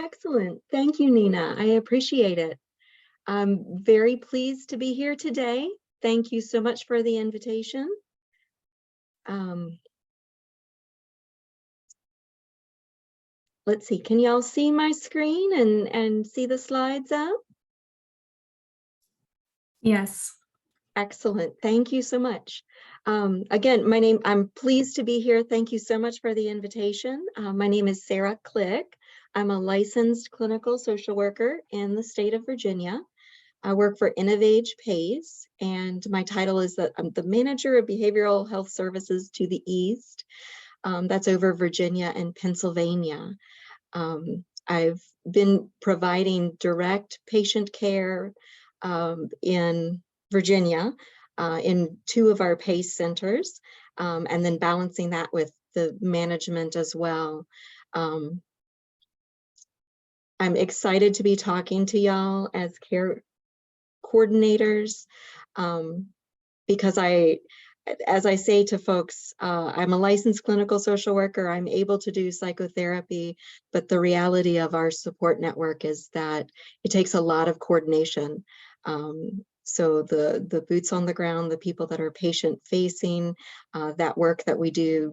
Excellent. Thank you, Nina. I appreciate it. I'm very pleased to be here today. Thank you so much for the invitation. Let's see, can y'all see my screen and see the slides up? Yes. Excellent. Thank you so much. Again, I'm pleased to be here. Thank you so much for the invitation. My name is Sarah Klick. I'm a licensed clinical social worker in the state of Virginia. I work for InnovAge PACE, and my title is that I'm the manager of behavioral health services to the East. That's over Virginia and Pennsylvania. I've been providing direct patient care in Virginia in 2 of our PACE centers, and then balancing that with the management as well. I'm excited to be talking to y'all as care coordinators because as I say to folks, I'm a licensed clinical social worker. I'm able to do psychotherapy, but the reality of our support network is that it takes a lot of coordination. So the boots on the ground, the people that are patient facing, that work that we do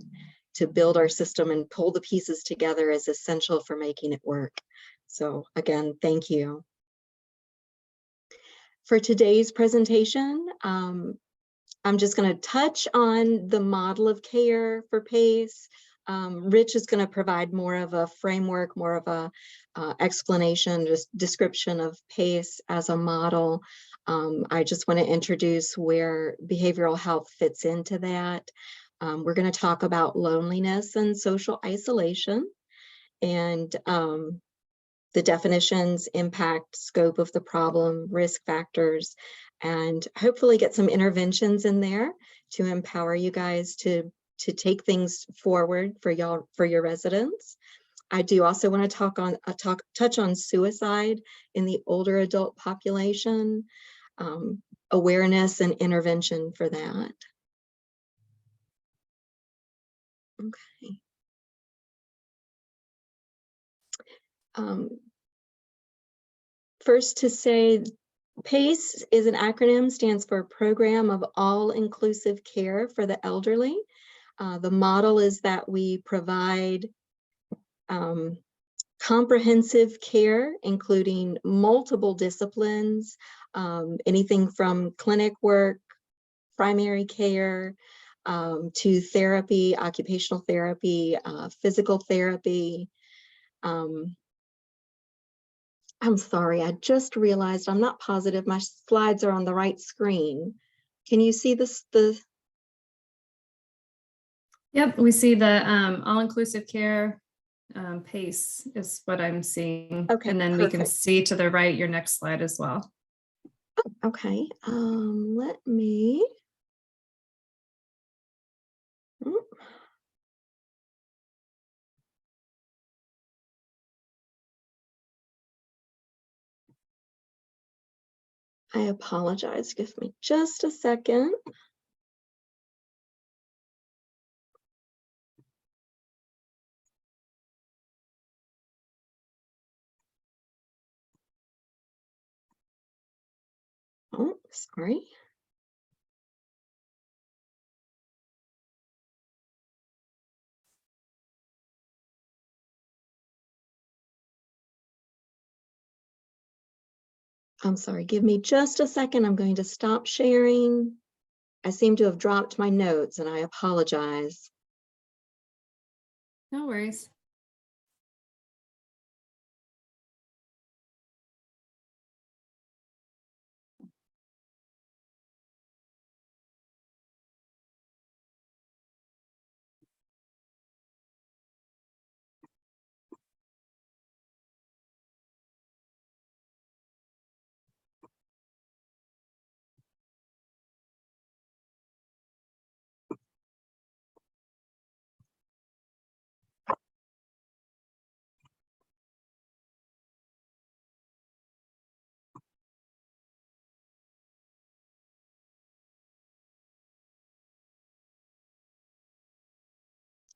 to build our system and pull the pieces together is essential for making it work. So again, thank you. For today's presentation, I'm just going to touch on the model of care for PACE. Rich is going to provide more of a framework, more of a explanation, just description of PACE as a model. I just want to introduce where behavioral health fits into that. We're going to talk about loneliness and social isolation, and the definitions, impact, scope of the problem, risk factors, and hopefully get some interventions in there to empower you guys to take things forward for y'all, for your residents. I do also want to touch on suicide in the older adult population, awareness and intervention for that. Okay. First to say, PACE is an acronym, stands for Program of All-Inclusive Care for the Elderly. The model is that we provide comprehensive care, including multiple disciplines, anything from clinic work, primary care, to therapy, occupational therapy, physical therapy. I'm sorry, I just realized I'm not positive my slides are on the right screen. Can you see this? Yep, we see the all-inclusive care PACE is what I'm seeing. Okay, and then perfect. We can see to the right your next slide as well. Oh, okay, let me. I apologize, give me just a second. Oh, sorry. I'm sorry, give me just a second. I'm going to stop sharing. I seem to have dropped my notes and I apologize. No worries.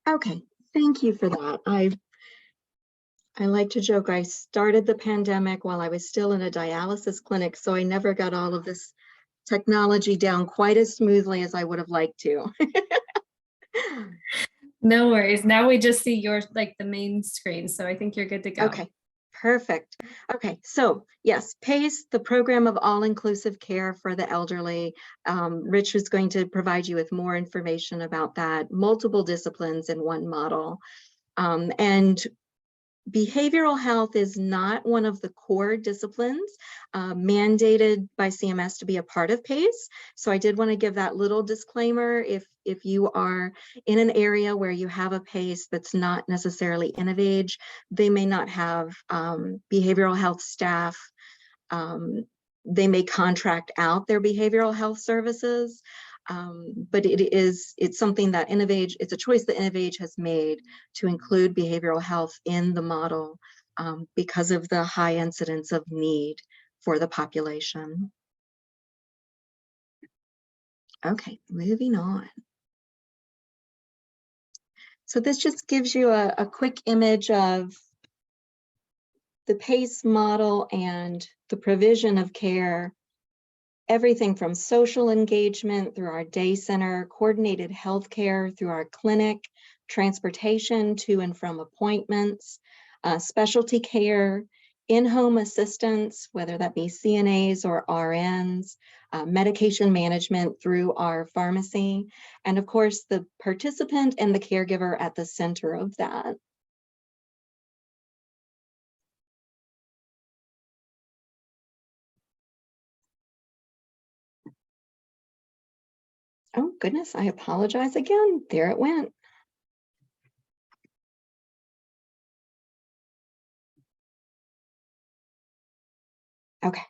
Okay, thank you for that. I like to joke, I started the pandemic while I was still in a dialysis clinic, so I never got all of this technology down quite as smoothly as I would have liked to. No worries. Now we just see your like the main screen, so I think you're good to go. Okay, perfect. Okay, so yes, PACE, the program of all-inclusive care for the elderly. Rich is going to provide you with more information about that, multiple disciplines in one model. And behavioral health is not one of the core disciplines mandated by CMS to be a part of PACE. So I did want to give that little disclaimer. If you are in an area where you have a PACE that's not necessarily InnovAge, they may not have behavioral health staff. They may contract out their behavioral health services. But it's something that InnovAge, it's a choice that InnovAge has made to include behavioral health in the model because of the high incidence of need for the population. Okay, moving on. So this just gives you a quick image of the PACE model and the provision of care. Everything from social engagement through our day center, coordinated healthcare through our clinic, transportation to and from appointments, specialty care, in-home assistance, whether that be CNAs or RNs, medication management through our pharmacy, and of course, the participant and the caregiver at the center of that. Oh goodness, I apologize again. There it went. Okay.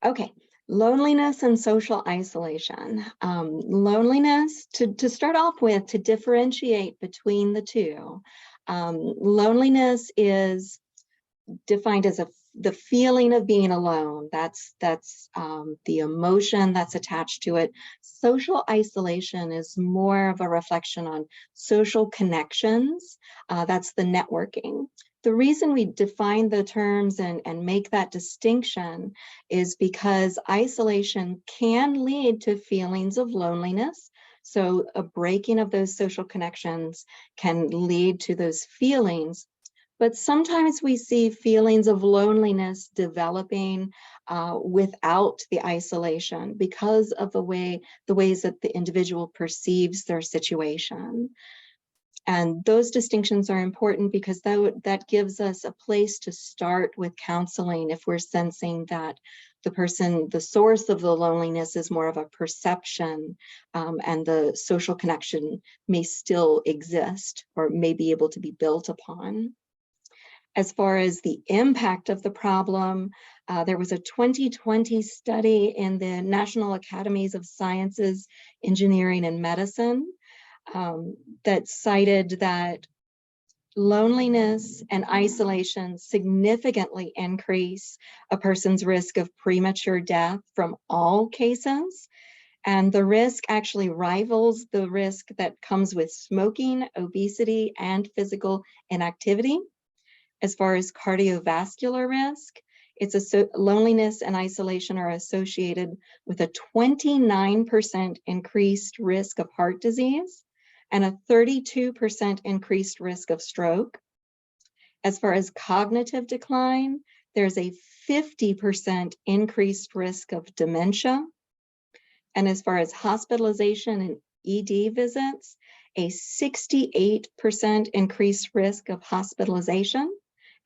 Okay, loneliness and social isolation. Loneliness, to start off with, to differentiate between the two, loneliness is defined as the feeling of being alone. That's the emotion that's attached to it. Social isolation is more of a reflection on social connections. That's the networking. The reason we define the terms and make that distinction is because isolation can lead to feelings of loneliness. So a breaking of those social connections can lead to those feelings. But sometimes we see feelings of loneliness developing without the isolation because of the ways that the individual perceives their situation. And those distinctions are important because that gives us a place to start with counseling if we're sensing that the source of the loneliness is more of a perception, and the social connection may still exist or may be able to be built upon. As far as the impact of the problem, there was a 2020 study in the National Academies of Sciences, Engineering, and Medicine that cited that loneliness and isolation significantly increase a person's risk of premature death from all cases. And the risk actually rivals the risk that comes with smoking, obesity, and physical inactivity. As far as cardiovascular risk, loneliness and isolation are associated with a 29% increased risk of heart disease and a 32% increased risk of stroke. As far as cognitive decline, there's a 50% increased risk of dementia. And as far as hospitalization and ED visits, a 68% increased risk of hospitalization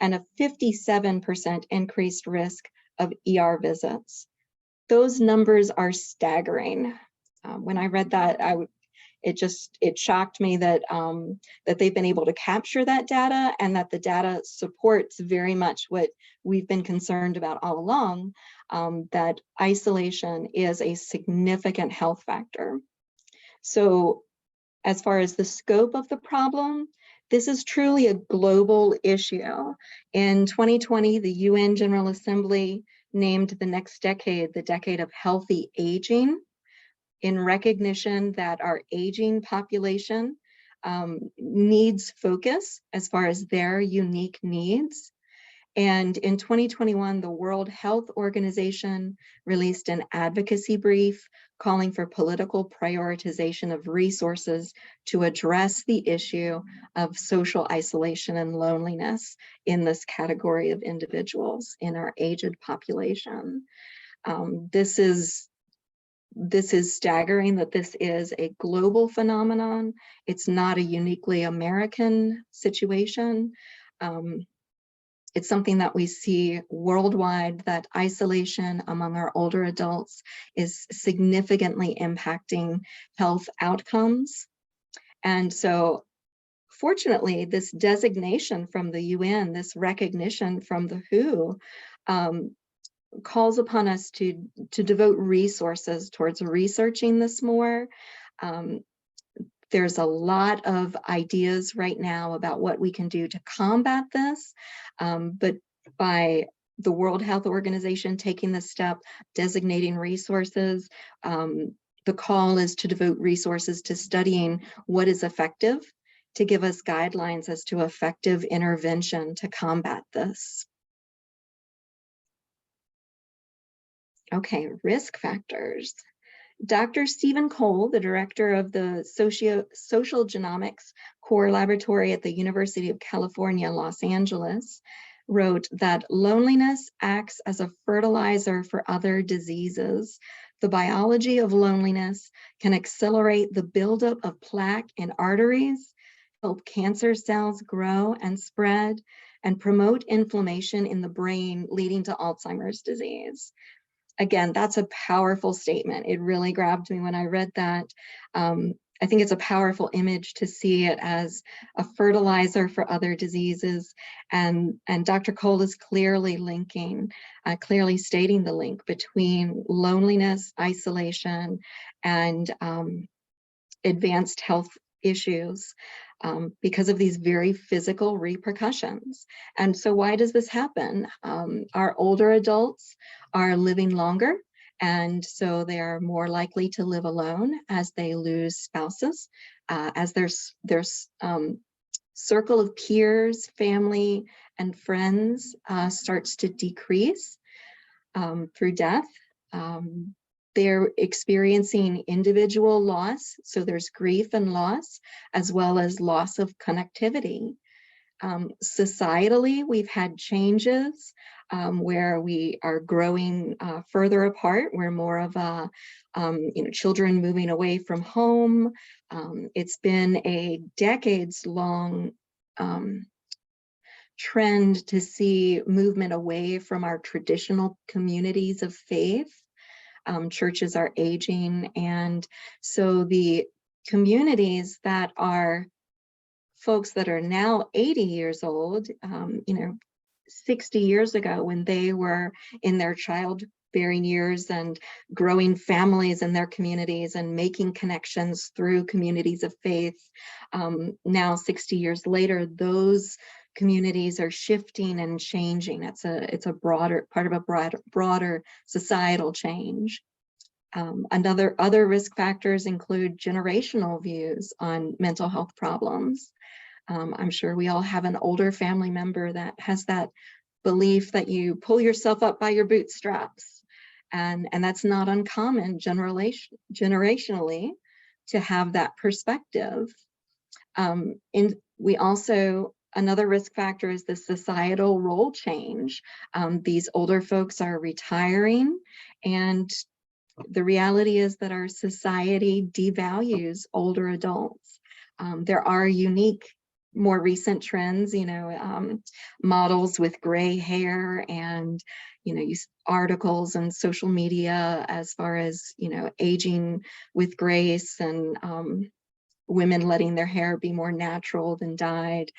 and a 57% increased risk of ER visits. Those numbers are staggering. When I read that, it shocked me that that they've been able to capture that data and that the data supports very much what we've been concerned about all along, that isolation is a significant health factor. So as far as the scope of the problem, this is truly a global issue. In 2020, the UN General Assembly named the next decade the decade of healthy aging, in recognition that our aging population needs focus as far as their unique needs. And in 2021, the World Health Organization released an advocacy brief calling for political prioritization of resources to address the issue of social isolation and loneliness in this category of individuals in our aged population. This is staggering that this is a global phenomenon. It's not a uniquely American situation. It's something that we see worldwide, that isolation among our older adults is significantly impacting health outcomes. And so fortunately, this designation from the UN, this recognition from the WHO, calls upon us to devote resources towards researching this more. There's a lot of ideas right now about what we can do to combat this, but by the World Health Organization taking the step, designating resources, the call is to devote resources to studying what is effective, to give us guidelines as to effective intervention to combat this. Okay, risk factors. Dr. Stephen Cole, the director of the Social Genomics Core Laboratory at the University of California, Los Angeles, wrote that loneliness acts as a fertilizer for other diseases. The biology of loneliness can accelerate the buildup of plaque in arteries, help cancer cells grow and spread, and promote inflammation in the brain, leading to Alzheimer's disease. Again, that's a powerful statement. It really grabbed me when I read that. I think it's a powerful image to see it as a fertilizer for other diseases. And Dr. Cole is clearly linking, clearly stating the link between loneliness, isolation, and advanced health issues because of these very physical repercussions. And so why does this happen? Our older adults are living longer, and so they are more likely to live alone as they lose spouses, as their circle of peers, family, and friends starts to decrease through death. They're experiencing individual loss, so there's grief and loss, as well as loss of connectivity. Societally, we've had changes where we are growing further apart. We're more of a, children moving away from home. It's been a decades-long trend to see movement away from our traditional communities of faith. Churches are aging, and so the communities that are folks that are now 80 years old, 60 years ago when they were in their childbearing years and growing families in their communities and making connections through communities of faith, now 60 years later, those communities are shifting and changing. It's a broader part of a broader societal change. Other risk factors include generational views on mental health problems. I'm sure we all have an older family member that has that belief that you pull yourself up by your bootstraps, and that's not uncommon generationally to have that perspective. Another risk factor is the societal role change. These older folks are retiring, and the reality is that our society devalues older adults. There are unique, more recent trends, models with gray hair and, articles and social media as far as, aging with grace and women letting their hair be more natural than dyed.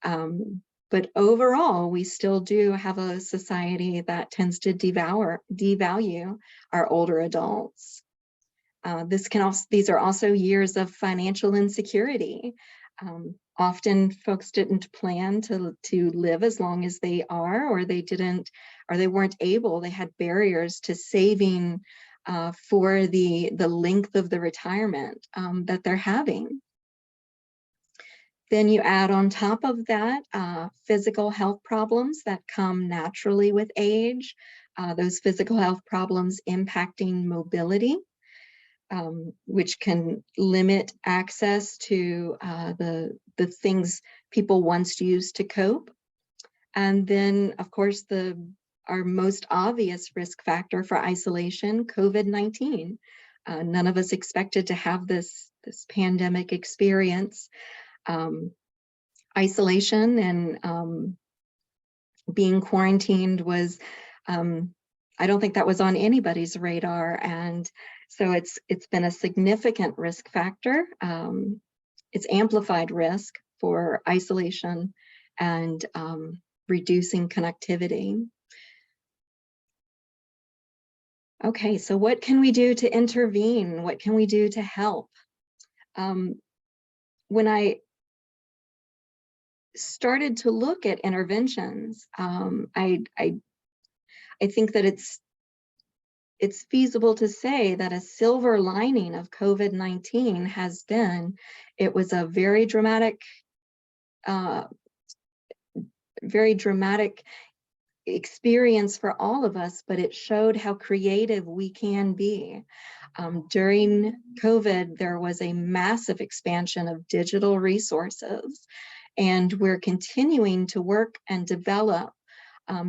But overall, we still do have a society that tends to devalue our older adults. These are also years of financial insecurity. Often folks didn't plan to live as long as they are, or they weren't able, they had barriers to saving for the length of the retirement that they're having. Then you add on top of that physical health problems that come naturally with age, those physical health problems impacting mobility, which can limit access to the things people once used to cope. And then, of course, our most obvious risk factor for isolation, COVID-19. None of us expected to have this pandemic experience. Isolation and being quarantined was, I don't think that was on anybody's radar. And so it's been a significant risk factor. It's amplified risk for isolation and reducing connectivity. Okay, so what can we do to intervene? What can we do to help? When I started to look at interventions, I think that it's feasible to say that a silver lining of COVID-19 has been, it was a very dramatic experience for all of us, but it showed how creative we can be. During COVID, there was a massive expansion of digital resources, and we're continuing to work and develop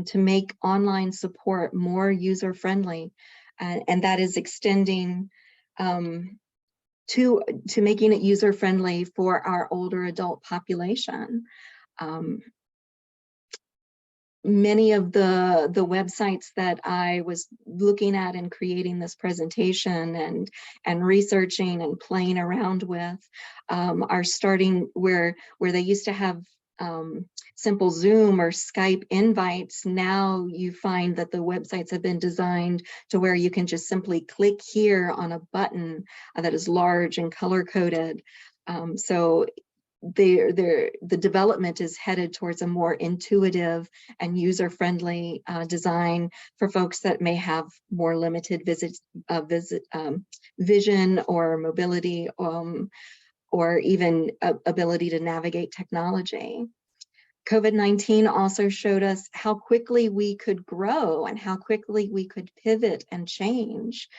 to make online support more user-friendly, and that is extending to making it user-friendly for our older adult population. Many of the websites that I was looking at and creating this presentation and researching and playing around with are starting where they used to have simple Zoom or Skype invites. Now you find that the websites have been designed to where you can just simply click here on a button that is large and color-coded. So the development is headed towards a more intuitive and user-friendly design for folks that may have more limited vision or mobility, or even ability to navigate technology. COVID-19 also showed us how quickly we could grow and how quickly we could pivot and change.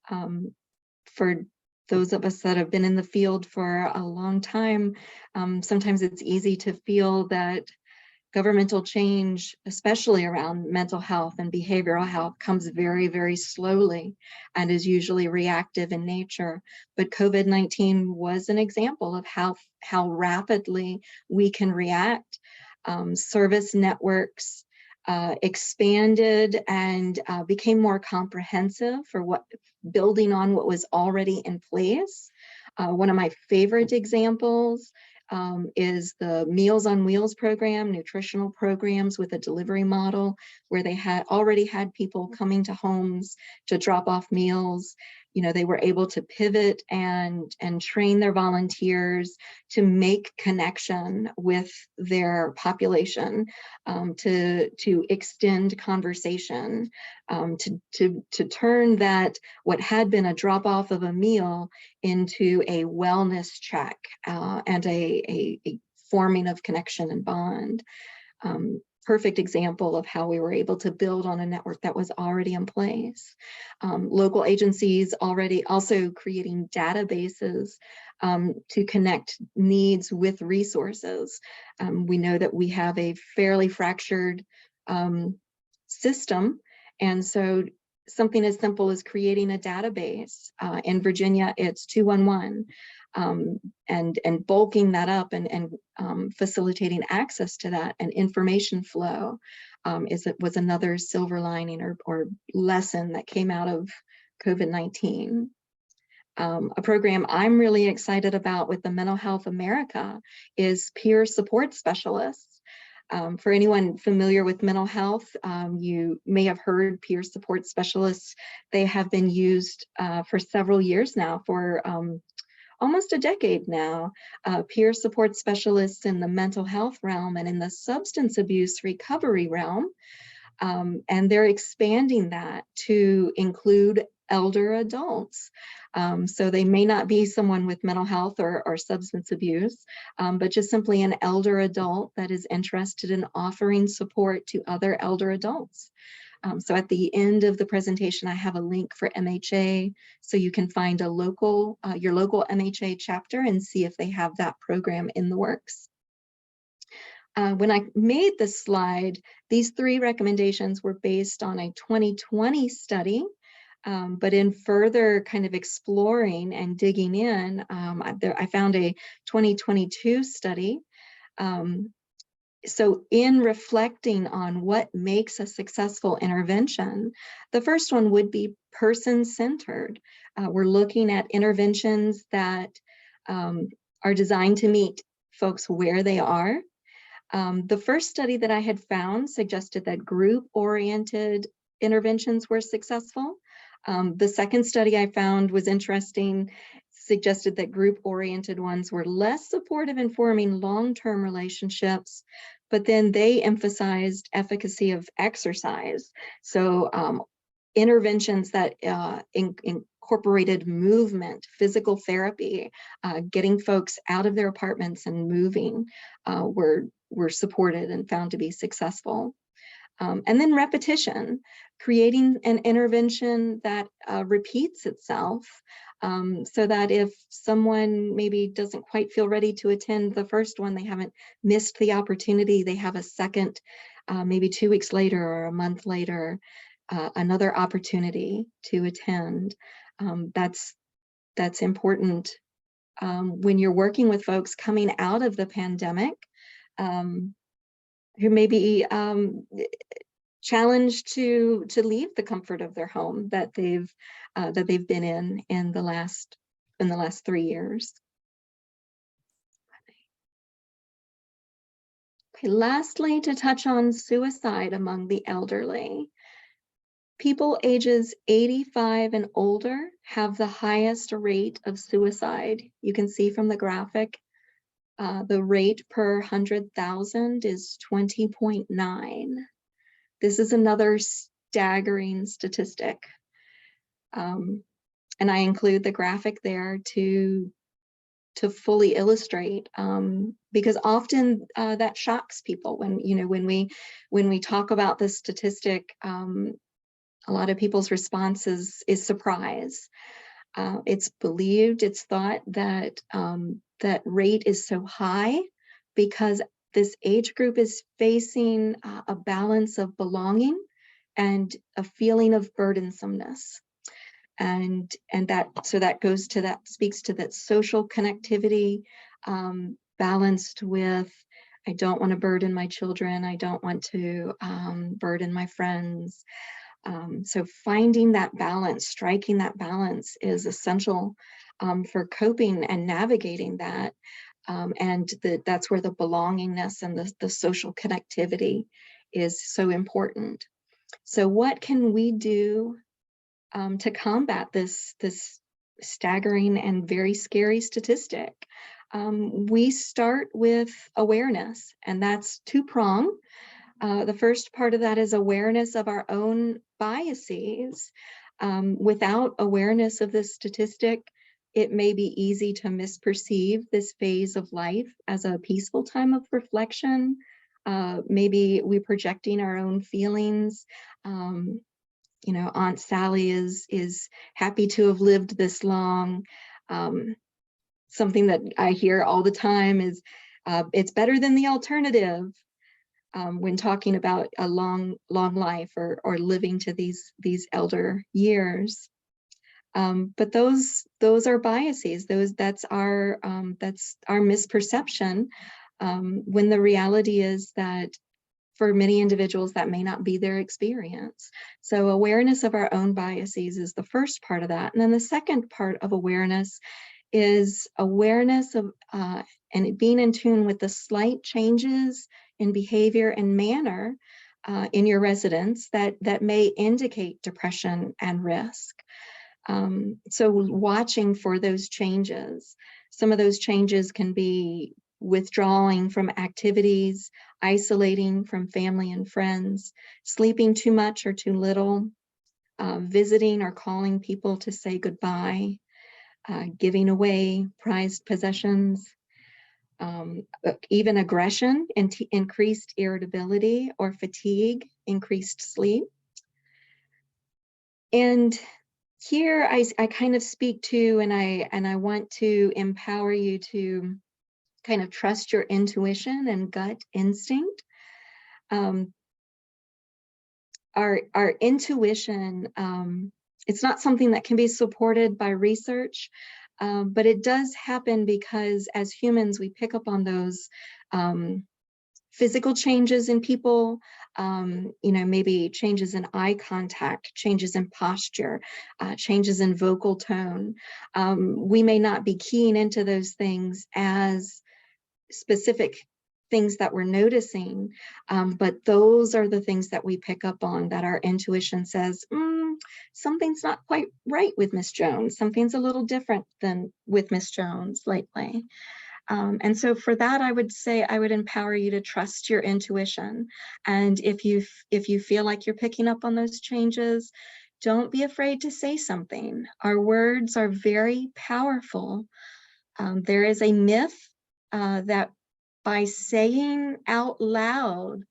For those of us that have been in the field for a long time, sometimes it's easy to feel that governmental change, especially around mental health and behavioral health, comes very, very slowly and is usually reactive in nature. But COVID-19 was an example of how rapidly we can react. Service networks expanded and became more comprehensive for building on what was already in place. One of my favorite examples is the Meals on Wheels program, nutritional programs with a delivery model where they already had people coming to homes to drop off meals. You know, they were able to pivot and train their volunteers to make connection with their population, to extend conversation, to turn what had been a drop off of a meal into a wellness check and a forming of connection and bond. Perfect example of how we were able to build on a network that was already in place. Local agencies already also creating databases to connect needs with resources. We know that we have a fairly fractured system, and so something as simple as creating a database. In Virginia, it's 211. And bulking that up and facilitating access to that and information flow was another silver lining or lesson that came out of COVID-19. A program I'm really excited about with the Mental Health America is peer support specialists. For anyone familiar with mental health, you may have heard peer support specialists. They have been used for several years now, for almost a decade now. Peer support specialists in the mental health realm and in the substance abuse recovery realm. And they're expanding that to include elder adults. So they may not be someone with mental health or substance abuse, but just simply an elder adult that is interested in offering support to other elder adults. So at the end of the presentation, I have a link for MHA, so you can find your local MHA chapter and see if they have that program in the works. When I made this slide, these 3 recommendations were based on a 2020 study, but in further kind of exploring and digging in, I found a 2022 study. So in reflecting on what makes a successful intervention, the first one would be person-centered. We're looking at interventions that are designed to meet folks where they are. The first study that I had found suggested that group-oriented interventions were successful. The second study I found was interesting, suggested that group-oriented ones were less supportive in forming long-term relationships, but then they emphasized efficacy of exercise. So interventions that incorporated movement, physical therapy, getting folks out of their apartments and moving were supported and found to be successful. And then repetition, creating an intervention that repeats itself, so that if someone maybe doesn't quite feel ready to attend the first one, they haven't missed the opportunity, they have a second, maybe 2 weeks later or a month later, another opportunity to attend. That's important when you're working with folks coming out of the pandemic, who may be challenged to leave the comfort of their home that they've been in the last 3 years. Okay, lastly, to touch on suicide among the elderly. People ages 85 and older have the highest rate of suicide. You can see from the graphic, the rate per 100,000 is 20.9. This is another staggering statistic. And I include the graphic there to fully illustrate, because often that shocks people when we talk about this statistic. A lot of people's response is surprise. It's believed, it's thought that that rate is so high because this age group is facing a balance of belonging and a feeling of burdensomeness. And that speaks to that social connectivity, balanced with, I don't want to burden my children, I don't want to burden my friends. So finding that balance, striking that balance is essential for coping and navigating that. And that's where the belongingness and the social connectivity is so important. So what can we do to combat this staggering and very scary statistic? We start with awareness, and that's two-pronged. The first part of that is awareness of our own biases. Without awareness of this statistic, it may be easy to misperceive this phase of life as a peaceful time of reflection. Maybe we're projecting our own feelings. Aunt Sally is happy to have lived this long. Something that I hear all the time is, it's better than the alternative. When talking about a long life or living to these elder years. But those are biases. That's our misperception, when the reality is that for many individuals that may not be their experience. So awareness of our own biases is the first part of that. And then the second part of awareness is awareness of and being in tune with the slight changes in behavior and manner in your residents that may indicate depression and risk. So watching for those changes. Some of those changes can be withdrawing from activities, isolating from family and friends, sleeping too much or too little, visiting or calling people to say goodbye, giving away prized possessions, even aggression, and increased irritability or fatigue, increased sleep. And here I kind of speak to, and I want to empower you to kind of trust your intuition and gut instinct. Our intuition, it's not something that can be supported by research, but it does happen because as humans, we pick up on those physical changes in people, maybe changes in eye contact, changes in posture, changes in vocal tone. We may not be keying into those things as specific things that we're noticing, but those are the things that we pick up on, that our intuition says, something's not quite right with Miss Jones. Something's a little different than with Miss Jones lately. And so for that, I would say I would empower you to trust your intuition. And if you feel like you're picking up on those changes, don't be afraid to say something. Our words are very powerful. There is a myth that by saying out loud,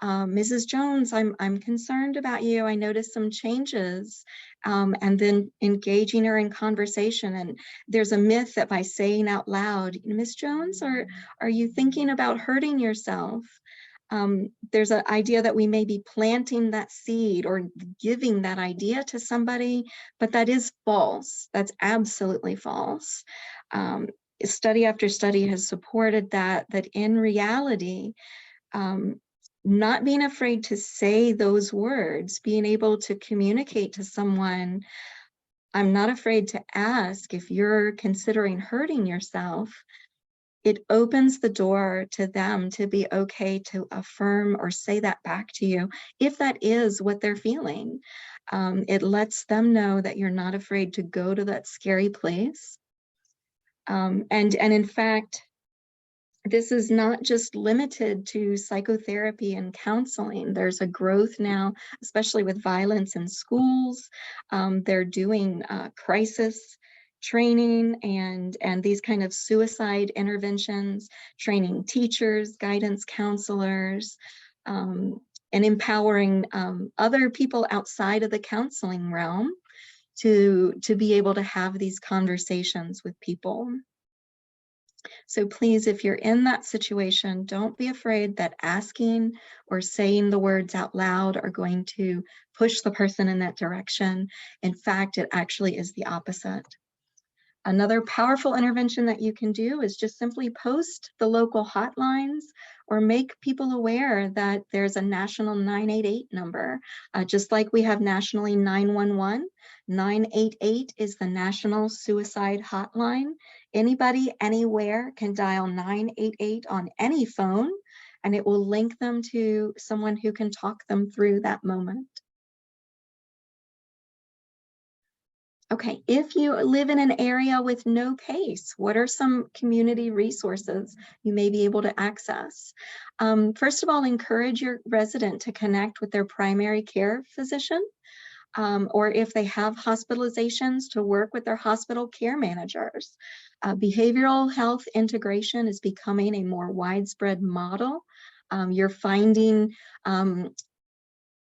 Mrs. Jones, I'm concerned about you. I noticed some changes, and then engaging her in conversation. And there's a myth that by saying out loud, Miss Jones, are you thinking about hurting yourself? There's an idea that we may be planting that seed or giving that idea to somebody, but that is false. That's absolutely false. Study after study has supported that in reality, not being afraid to say those words, being able to communicate to someone, I'm not afraid to ask if you're considering hurting yourself, it opens the door to them to be okay to affirm or say that back to you, if that is what they're feeling. It lets them know that you're not afraid to go to that scary place. And in fact, this is not just limited to psychotherapy and counseling. There's a growth now, especially with violence in schools. They're doing crisis training and these kind of suicide interventions, training teachers, guidance counselors, and empowering other people outside of the counseling realm to be able to have these conversations with people. So please, if you're in that situation, don't be afraid that asking or saying the words out loud are going to push the person in that direction. In fact, it actually is the opposite. Another powerful intervention that you can do is just simply post the local hotlines or make people aware that there's a national 988 number. Just like we have nationally 911, 988 is the National Suicide Hotline. Anybody, anywhere can dial 988 on any phone, and it will link them to someone who can talk them through that moment. Okay, if you live in an area with no PACE, what are some community resources you may be able to access? First of all, encourage your resident to connect with their primary care physician, or if they have hospitalizations, to work with their hospital care managers. Behavioral health integration is becoming a more widespread model. You're finding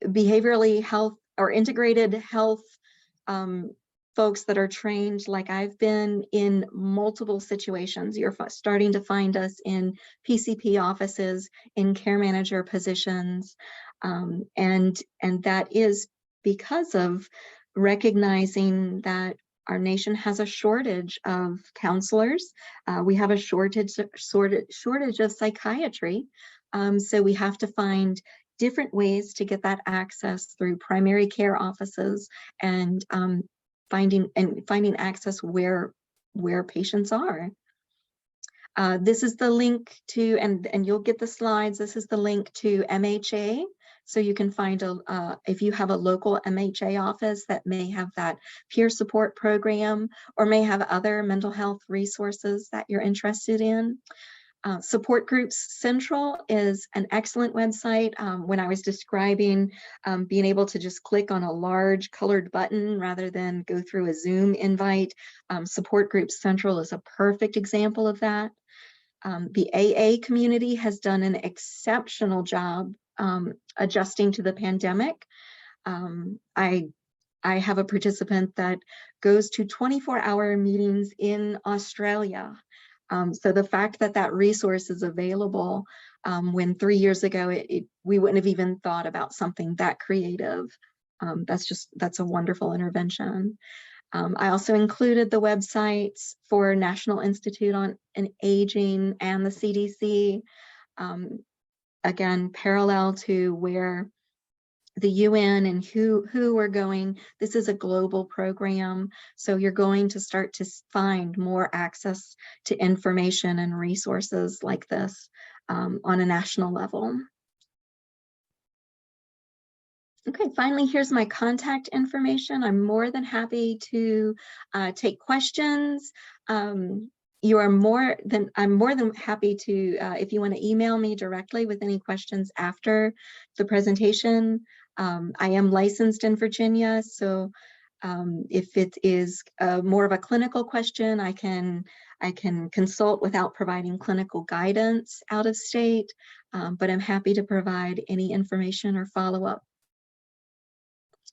behaviorally health or integrated health folks that are trained, like I've been, in multiple situations. You're starting to find us in PCP offices, in care manager positions, and that is because of recognizing that our nation has a shortage of counselors. We have a shortage of psychiatry, so we have to find different ways to get that access through primary care offices and finding access where patients are. This is the link to, and you'll get the slides. This is the link to MHA. So you can find if you have a local MHA office that may have that peer support program or may have other mental health resources that you're interested in. Support Groups Central is an excellent website. When I was describing being able to just click on a large colored button rather than go through a Zoom invite, Support Groups Central is a perfect example of that. The AA community has done an exceptional job adjusting to the pandemic. I have a participant that goes to 24-hour meetings in Australia. So the fact that that resource is available when 3 years ago we wouldn't have even thought about something that creative, that's a wonderful intervention. I also included the websites for National Institute on Aging and the CDC, again, parallel to where the UN and who are going. This is a global program, so you're going to start to find more access to information and resources like this on a national level. Okay, finally, here's my contact information. I'm more than happy to take questions. I'm more than happy to, if you want to email me directly with any questions after the presentation. I am licensed in Virginia, so if it is more of a clinical question, I can consult without providing clinical guidance out of state, but I'm happy to provide any information or follow-up.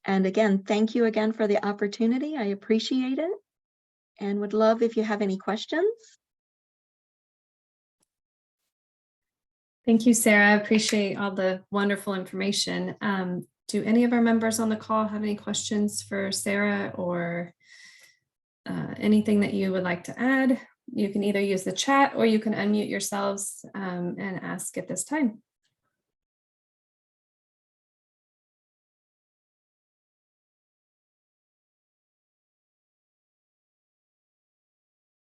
And again, thank you again for the opportunity. I appreciate it and would love if you have any questions. Thank you, Sarah. I appreciate all the wonderful information. Do any of our members on the call have any questions for Sarah or anything that you would like to add? You can either use the chat or you can unmute yourselves and ask at this time.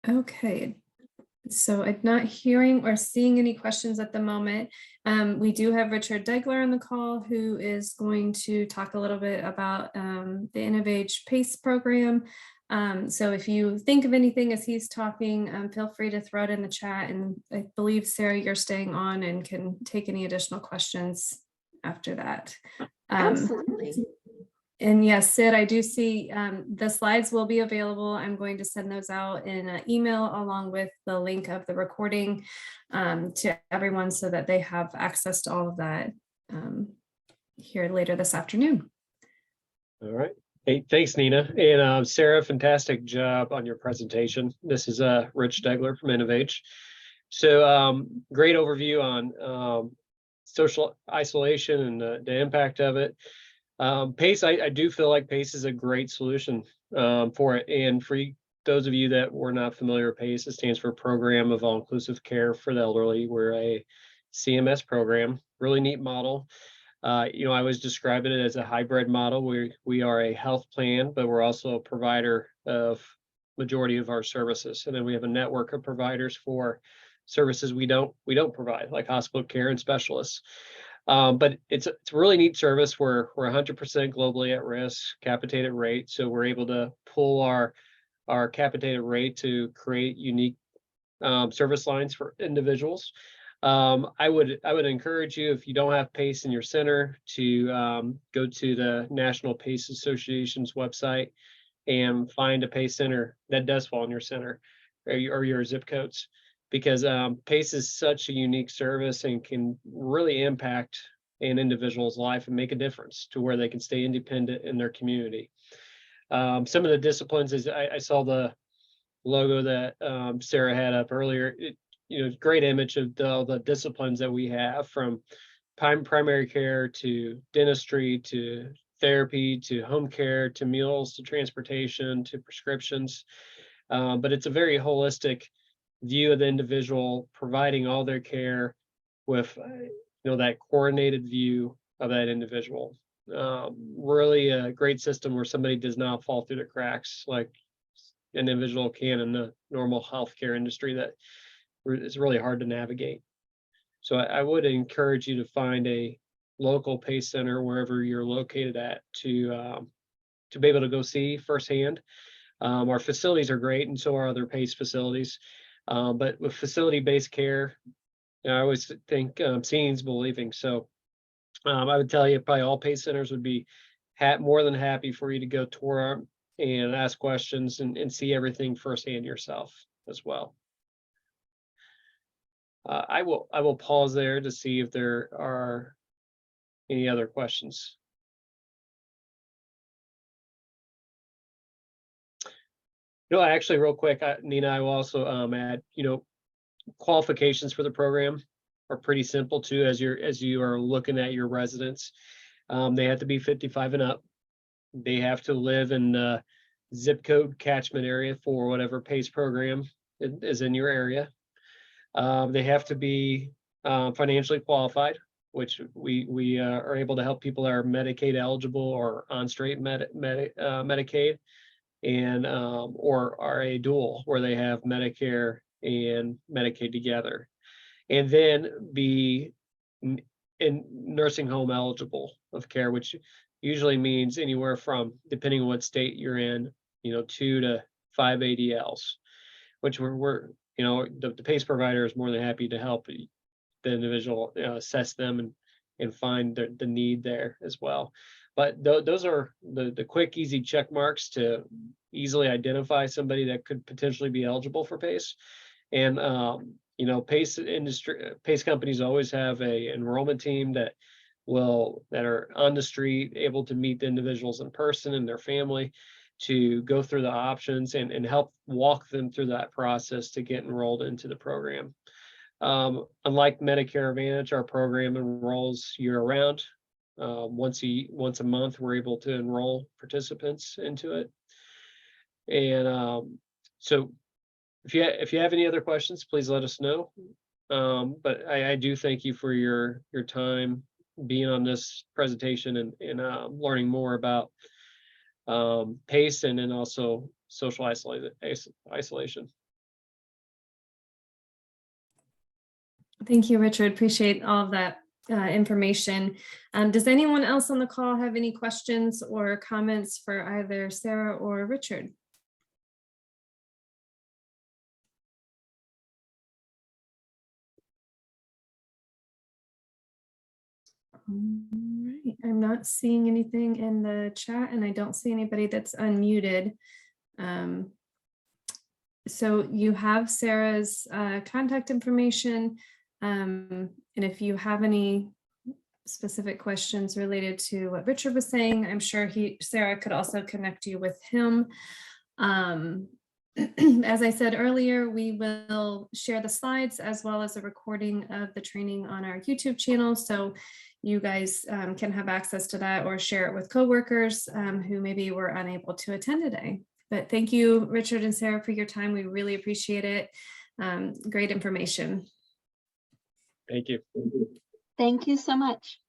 Okay, so I'm not hearing or seeing any questions at the moment. We do have Richard Degler on the call, who is going to talk a little bit about the InnovAge PACE program. So if you think of anything as he's talking, feel free to throw it in the chat. And I believe, Sarah, you're staying on and can take any additional questions after that. Absolutely. And yes, Sid, I do see the slides will be available. I'm going to send those out in an email along with the link of the recording to everyone so that they have access to all of that here later this afternoon. All right. Hey, thanks, Nina. And Sarah, fantastic job on your presentation. This is Rich Degler from InnovAge. So great overview on social isolation and the impact of it. PACE, I do feel like PACE is a great solution for it. And for those of you that were not familiar with PACE, it stands for Program of All-Inclusive Care for the Elderly. We're a CMS program, really neat model. You know, I was describing it as a hybrid model. We are a health plan, but we're also a provider of majority of our services. And then we have a network of providers for services we don't provide, like hospital care and specialists. But it's a really neat service. We're 100% globally at risk, capitated rate. So we're able to pull our capitated rate to create unique service lines for individuals. I would encourage you, if you don't have PACE in your center, to go to the National PACE Association's website and find a PACE center that does fall in your center or your zip codes. Because PACE is such a unique service and can really impact an individual's life and make a difference to where they can stay independent in their community. Some of the disciplines is I saw the logo that Sarah had up earlier. Great image of all the disciplines that we have, from primary care to dentistry to therapy to home care to meals to transportation to prescriptions. But it's a very holistic view of the individual, providing all their care with that coordinated view of that individual. Really a great system where somebody does not fall through the cracks like an individual can in the normal healthcare industry that is really hard to navigate. So I would encourage you to find a local PACE center wherever you're located at to be able to go see firsthand. Our facilities are great, and so are other PACE facilities. But with facility-based care, I always think seeing is believing. So I would tell you probably all PACE centers would be more than happy for you to go tour and ask questions and see everything firsthand yourself as well. I will pause there to see if there are any other questions. No, actually, real quick, Nina, I will also add, qualifications for the program are pretty simple too, as you are looking at your residents. They have to be 55 and up. They have to live in the zip code catchment area for whatever PACE program is in your area. They have to be financially qualified, which we are able to help people that are Medicaid eligible or on straight Medicaid, and or are a dual where they have Medicare and Medicaid together, and then be in nursing home eligible of care, which usually means anywhere from, depending on what state you're in, 2 to 5 ADLs, which we're the PACE provider is more than happy to help the individual assess them and find the need there as well. But those are the quick, easy check marks to easily identify somebody that could potentially be eligible for PACE. And PACE companies always have a enrollment team that are on the street, able to meet the individuals in person and their family to go through the options and help walk them through that process to get enrolled into the program. Unlike Medicare Advantage, our program enrolls year-round. Once a month, we're able to enroll participants into it. And so if you have any other questions, please let us know. But I do thank you for your time being on this presentation and learning more about PACE and then also social isolation. Thank you, Richard. Appreciate all of that information. Does anyone else on the call have any questions or comments for either Sarah or Richard? All right, I'm not seeing anything in the chat and I don't see anybody that's unmuted. So you have Sarah's contact information. And if you have any specific questions related to what Richard was saying, I'm sure Sarah could also connect you with him. As I said earlier, we will share the slides as well as a recording of the training on our YouTube channel. So you guys can have access to that or share it with coworkers who maybe were unable to attend today. But thank you, Richard and Sarah, for your time. We really appreciate it. Great information. Thank you. Thank you so much.